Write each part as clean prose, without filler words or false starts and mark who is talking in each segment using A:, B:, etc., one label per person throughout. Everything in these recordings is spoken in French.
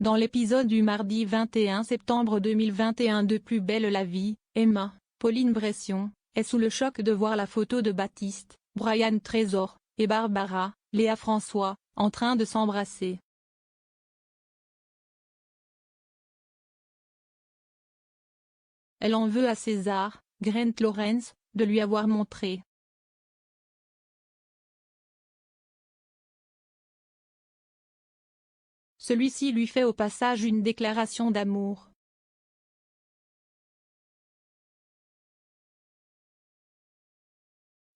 A: Dans l'épisode du mardi 21 septembre 2021 de Plus belle la vie, Emma, Pauline Bression, est sous le choc de voir la photo de Baptiste, Brian Trésor, et Barbara, Léa François, en train de s'embrasser. Elle en veut à César, Grant Lawrence, de lui avoir montré. Celui-ci lui fait au passage une déclaration d'amour.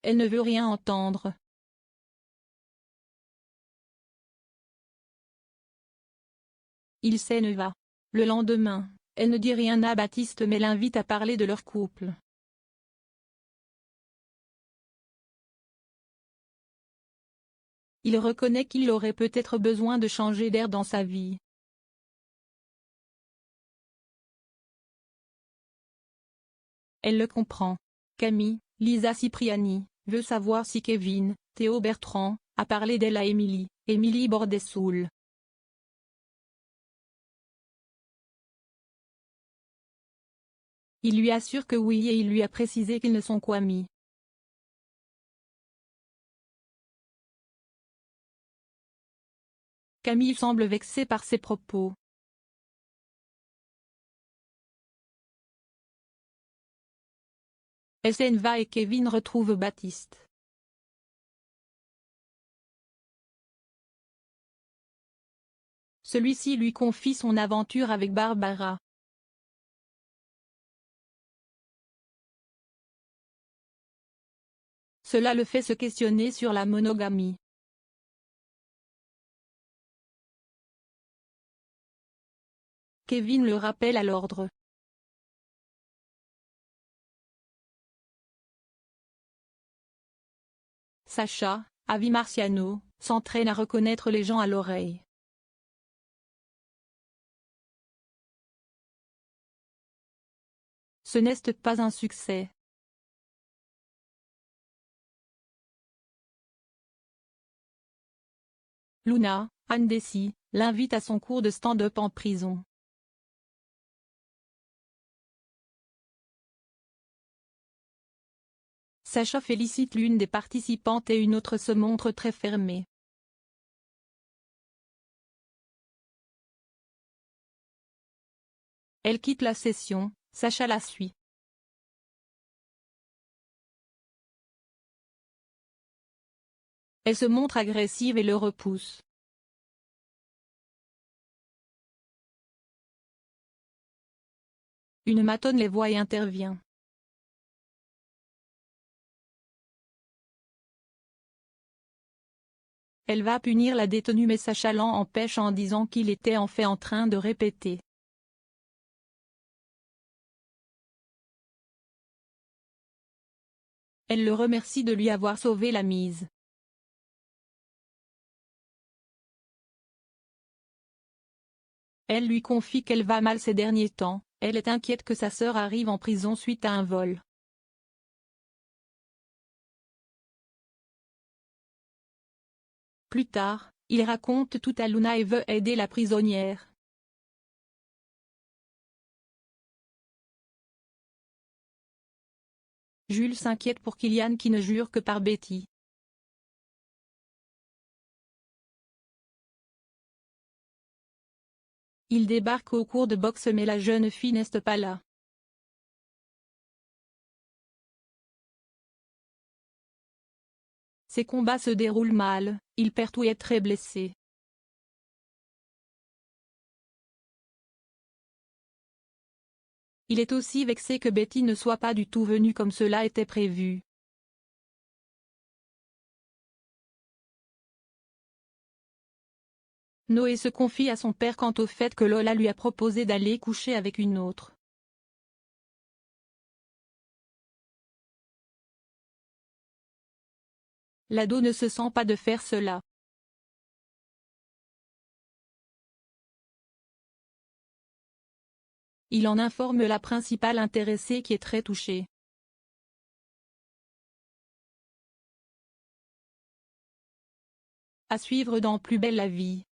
A: Elle ne veut rien entendre. Il s'en va. Le lendemain, elle ne dit rien à Baptiste mais l'invite à parler de leur couple. Il reconnaît qu'il aurait peut-être besoin de changer d'air dans sa vie. Elle le comprend. Camille, Lisa Cipriani, veut savoir si Kevin, Théo Bertrand, a parlé d'elle à Émilie Bordessoul. Il lui assure que oui et il lui a précisé qu'ils ne sont qu'amis. Camille semble vexée par ses propos. Elle s'en va et Kevin retrouve Baptiste. Celui-ci lui confie son aventure avec Barbara. Cela le fait se questionner sur la monogamie. Kevin le rappelle à l'ordre. Sacha, Avi Marciano, s'entraîne à reconnaître les gens à l'oreille. Ce n'est pas un succès. Luna, Anne Dessy, l'invite à son cours de stand-up en prison. Sacha félicite l'une des participantes et une autre se montre très fermée. Elle quitte la session, Sacha la suit. Elle se montre agressive et le repousse. Une matonne les voit et intervient. Elle va punir la détenue mais Sacha l'empêche en disant qu'il était en fait en train de répéter. Elle le remercie de lui avoir sauvé la mise. Elle lui confie qu'elle va mal ces derniers temps, elle est inquiète que sa sœur arrive en prison suite à un vol. Plus tard, il raconte tout à Luna et veut aider la prisonnière. Jules s'inquiète pour Kylian qui ne jure que par Betty. Il débarque au cours de boxe mais la jeune fille n'est pas là. Ses combats se déroulent mal, il perd tout et est très blessé. Il est aussi vexé que Betty ne soit pas du tout venue comme cela était prévu. Noé se confie à son père quant au fait que Lola lui a proposé d'aller coucher avec une autre. L'ado ne se sent pas de faire cela. Il en informe la principale intéressée qui est très touchée. À suivre dans Plus belle la vie.